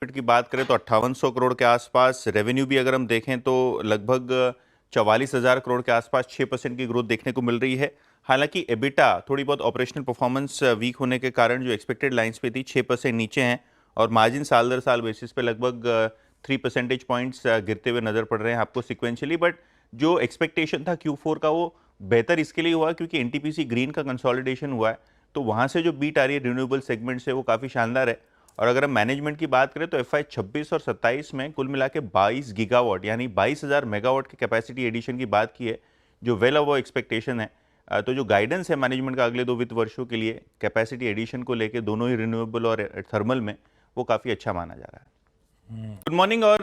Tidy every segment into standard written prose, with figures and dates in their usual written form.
की बात करें तो 5800 करोड़ के आसपास, रेवेन्यू भी अगर हम देखें तो लगभग 44,000 करोड़ के आसपास 6% की ग्रोथ देखने को मिल रही है। हालांकि एबिटा थोड़ी बहुत ऑपरेशनल परफॉर्मेंस वीक होने के कारण जो एक्सपेक्टेड लाइंस पे थी 6% नीचे हैं, और मार्जिन साल दर साल बेसिस पे लगभग 3 परसेंटेज पॉइंट्स गिरते हुए नजर पड़ रहे हैं आपको सिक्वेंशियली। बट जो एक्सपेक्टेशन था Q4 का वो बेहतर इसके लिए हुआ क्योंकि एनटीपीसी ग्रीन का कंसोलिडेशन हुआ है, तो वहां से जो बीट आ रही है रिन्यूएबल सेगमेंट से वो काफी शानदार है। और अगर हम मैनेजमेंट की बात करें तो FY 26 और 27 में कुल मिला के 22 गीगावाट यानी 22,000 मेगावाट की कैपेसिटी एडिशन की बात की है, जो वेल अबव एक्सपेक्टेशन है। तो जो गाइडेंस है मैनेजमेंट का अगले 2 वित्त वर्षों के लिए कैपेसिटी एडिशन को लेकर दोनों ही रिन्यूएबल और थर्मल में, वो काफ़ी अच्छा माना जा रहा है। Good morning. और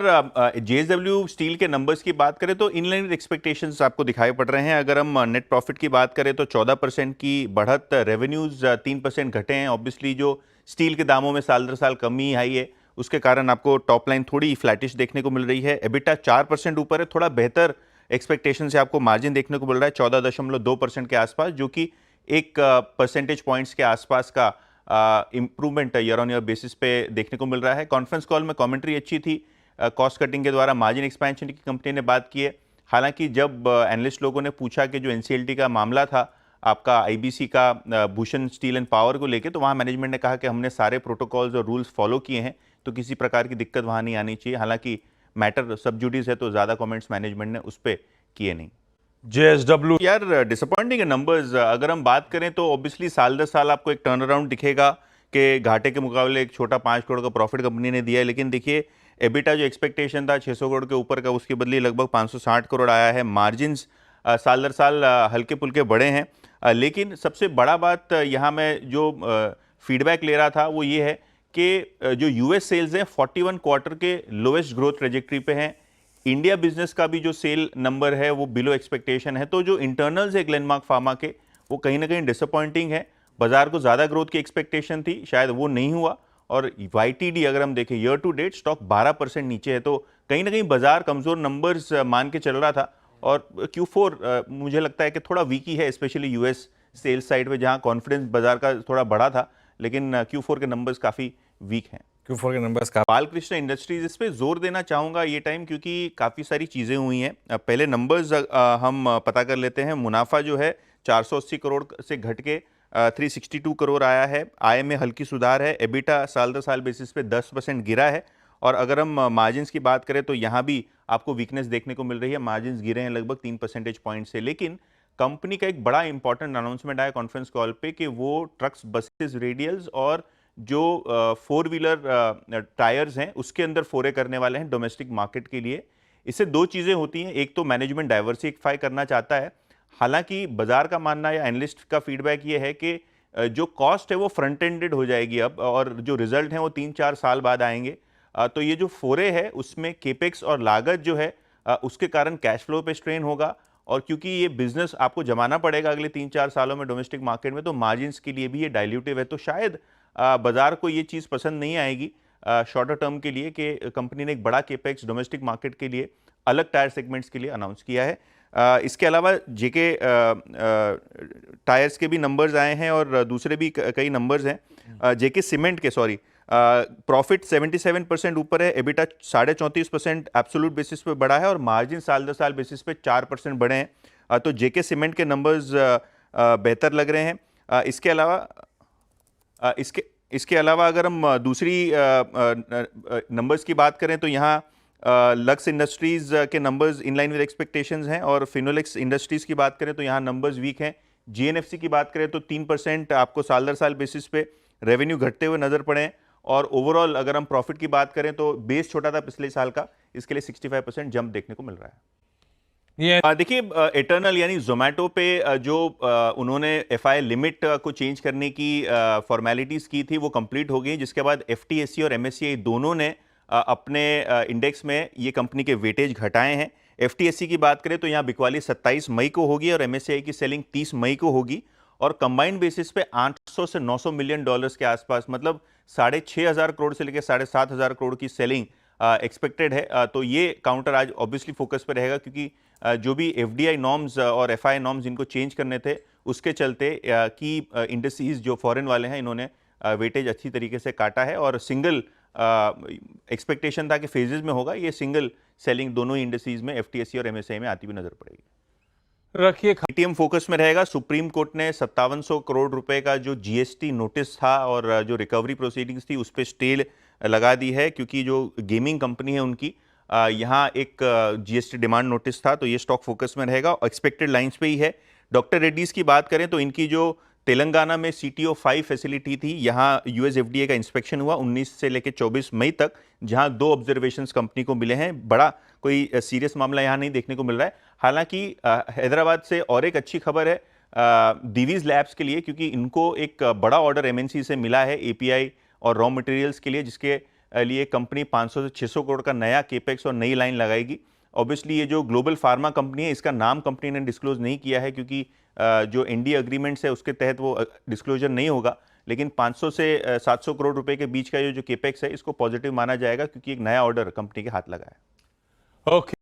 JSW स्टील के नंबर्स की बात करें तो इनलाइन विद एक्सपेक्टेशंस आपको दिखाई पड़ रहे हैं। अगर हम नेट प्रॉफिट की बात करें तो 14% की बढ़त, रेवेन्यूज 3% घटे हैं। ऑब्वियसली जो स्टील के दामों में साल दर साल कमी आई है उसके कारण आपको टॉप लाइन थोड़ी फ्लैटिश देखने को मिल रही है। एबिटा 4% ऊपर है, थोड़ा बेहतर एक्सपेक्टेशन से आपको मार्जिन देखने को मिल रहा है 14.2% के आसपास, जो कि 1 परसेंटेज पॉइंट्स के आसपास का improvement year on year basis पे देखने को मिल रहा है। कॉन्फ्रेंस कॉल में कमेंट्री अच्छी थी, कॉस्ट कटिंग के द्वारा मार्जिन एक्सपेंशन की कंपनी ने बात की है। हालांकि जब एनालिस्ट लोगों ने पूछा कि जो NCLT का मामला था आपका IBC का भूषण स्टील एंड पावर को लेके, तो वहाँ मैनेजमेंट ने कहा कि हमने सारे प्रोटोकॉल्स और रूल्स फॉलो किए हैं, तो किसी प्रकार की दिक्कत वहाँ नहीं आनी चाहिए। हालांकि मैटर सब जुडिस है तो ज़्यादा कमेंट्स मैनेजमेंट ने उस पर किए नहीं। JSW यार डिसअपॉइंटिंग नंबर्स अगर हम बात करें तो ऑब्वियसली साल दर साल आपको एक टर्न अराउंड दिखेगा कि घाटे के मुकाबले एक छोटा 5 करोड़ का प्रॉफिट कंपनी ने दिया है, लेकिन देखिए एबिटा जो एक्सपेक्टेशन था 600 करोड़ के ऊपर का, उसके बदले लगभग 560 करोड़ आया है। मार्जिन्स साल दर साल हल्के पुल्के बढ़े हैं। लेकिन सबसे बड़ा बात यहाँ मैं जो फीडबैक ले रहा था वो ये है कि जो US सेल्स हैं 41 क्वार्टर के लोएस्ट ग्रोथ ट्रेजेक्ट्री पे हैं। इंडिया बिजनेस का भी जो सेल नंबर है वो बिलो एक्सपेक्टेशन है। तो जो इंटरनल्स है ग्लेनमार्क फार्मा के, वो कहीं ना कहीं डिसअपॉइंटिंग है। बाजार को ज़्यादा ग्रोथ की एक्सपेक्टेशन थी, शायद वो नहीं हुआ। और YTD अगर हम देखें ईयर टू डेट स्टॉक 12% नीचे है, तो कहीं ना कहीं बाजार कमज़ोर नंबर्स मान के चल रहा था। और Q4 मुझे लगता है कि थोड़ा वीक ही है, स्पेशली US सेल्स साइड में जहाँ कॉन्फिडेंस बाजार का थोड़ा बढ़ा था, लेकिन Q4 के नंबर्स काफ़ी वीक हैं। Q4 के नंबर्स का बालकृष्ण इंडस्ट्रीज, इस पे जोर देना चाहूंगा ये टाइम क्योंकि काफ़ी सारी चीज़ें हुई हैं। पहले नंबर्स हम पता कर लेते हैं। मुनाफा जो है 480 करोड़ से घट के 362 करोड़ आया है। आय में हल्की सुधार है। एबिटा साल दर साल बेसिस पे 10% गिरा है। और अगर हम मार्जिन्स की बात करें तो यहाँ भी आपको वीकनेस देखने को मिल रही है। मार्जिन्स गिरे हैं लगभग 3 परसेंटेज पॉइंट से। लेकिन कंपनी का एक बड़ा इंपॉर्टेंट अनाउंसमेंट आया कॉन्फ्रेंस कॉल पे कि वो ट्रक्स, बसेस, रेडियल्स और जो 4 व्हीलर टायर्स हैं उसके अंदर फोरे करने वाले हैं डोमेस्टिक मार्केट के लिए। इससे दो चीज़ें होती हैं, एक तो मैनेजमेंट डाइवर्सिफाई करना चाहता है। हालांकि बाजार का मानना या एनालिस्ट का फीडबैक ये है कि जो कॉस्ट है वो फ्रंट एंडेड हो जाएगी अब, और जो रिजल्ट हैं वो 3-4 साल बाद आएंगे। तो ये जो फोरे है उसमें केपेक्स और लागत जो है उसके कारण कैश फ्लो पे स्ट्रेन होगा। और क्योंकि ये बिजनेस आपको जमाना पड़ेगा अगले 3-4 सालों में डोमेस्टिक मार्केट में, तो मार्जिन्स के लिए भी ये डाइल्यूटिव है। तो शायद बाजार को ये चीज़ पसंद नहीं आएगी शॉर्टर टर्म के लिए कि कंपनी ने एक बड़ा केपेक्स डोमेस्टिक मार्केट के लिए अलग टायर सेगमेंट्स के लिए अनाउंस किया है। इसके अलावा जेके टायर्स के भी नंबर्स आए हैं और दूसरे भी कई नंबर्स हैं। जेके सीमेंट के, सॉरी, प्रॉफिट 77% ऊपर है। एबिटा 34.5% एब्सोल्यूट बेसिस पे बढ़ा है और मार्जिन साल दर साल बेसिस पे 4% बढ़े हैं। तो जेके सीमेंट के नंबर्स बेहतर लग रहे हैं। इसके अलावा इसके अलावा अगर हम दूसरी नंबर्स की बात करें तो यहाँ लक्स इंडस्ट्रीज के numbers in line with expectations हैं, और फिनोलेक्स इंडस्ट्रीज की बात करें तो यहाँ नंबर्स वीक हैं। GNFC की बात करें तो 3% आपको साल दर साल बेसिस पे रेवेन्यू घटते हुए नजर पड़े हैं। और ओवरऑल अगर हम प्रॉफिट की बात करें तो बेस छोटा था पिछले साल का, इसके लिए 65% जंप देखने को मिल रहा है। देखिए इटर्नल यानी जोमेटो पे जो उन्होंने FI लिमिट को चेंज करने की फॉर्मेलिटीज की थी वो कंप्लीट हो गई, जिसके बाद FTSE और MSCI दोनों ने अपने इंडेक्स में ये कंपनी के वेटेज घटाए हैं। FTSE की बात करें तो यहाँ बिकवाली 27 मई को होगी और MSCI की सेलिंग 30 मई को होगी, और कंबाइंड बेसिस पे 800 से 900 मिलियन डॉलर्स के आसपास, मतलब 6,500 करोड़ से लेकर 7,500 करोड़ की सेलिंग एक्सपेक्टेड है। तो ये काउंटर आज ऑब्वियसली फोकस पे रहेगा क्योंकि जो भी FDI नॉर्म्स और FI नॉर्म्स इनको चेंज करने थे उसके चलते की इंडस्ट्रीज जो फॉरेन वाले हैं इन्होंने वेटेज अच्छी तरीके से काटा है, और सिंगल एक्सपेक्टेशन था कि फेजेस में होगा, ये सिंगल सेलिंग दोनों ही इंडस्ट्रीज में एफटीएसई और एमएसआई में आती हुई नजर पड़ेगी। रखिए एटीएम फोकस में रहेगा। सुप्रीम कोर्ट ने 5700 करोड़ रुपए का जो जीएसटी नोटिस था और जो रिकवरी प्रोसीडिंग्स थी उस पर स्टे लगा दी है, क्योंकि जो गेमिंग कंपनी है उनकी यहाँ एक जीएसटी डिमांड नोटिस था, तो ये स्टॉक फोकस में रहेगा। एक्सपेक्टेड लाइंस पे ही है। डॉक्टर रेड्डीज की बात करें तो इनकी जो तेलंगाना में CTO 5 फैसिलिटी थी, यहाँ यूएस एफडीए का इंस्पेक्शन हुआ 19 से लेकर 24 मई तक, जहाँ 2 ऑब्जर्वेशंस कंपनी को मिले हैं। बड़ा कोई सीरियस मामला यहाँ नहीं देखने को मिल रहा है। हालांकि हैदराबाद से और एक अच्छी खबर है दिवीज लैब्स के लिए, क्योंकि इनको एक बड़ा ऑर्डर एमएनसी से मिला है एपीआई और रॉ मटेरियल्स के लिए, जिसके लिए कंपनी 500 से 600 करोड़ का नया केपेक्स और नई लाइन लगाएगी। ऑब्वियसली ये जो ग्लोबल फार्मा कंपनी है, इसका नाम कंपनी ने डिस्क्लोज नहीं किया है, क्योंकि जो एनडीए अग्रीमेंट्स है उसके तहत वो डिस्क्लोजर नहीं होगा। लेकिन 500 से 700 करोड़ रुपए के बीच का ये जो केपेक्स है, इसको पॉजिटिव माना जाएगा, क्योंकि एक नया ऑर्डर कंपनी के हाथ लगा है। ओके।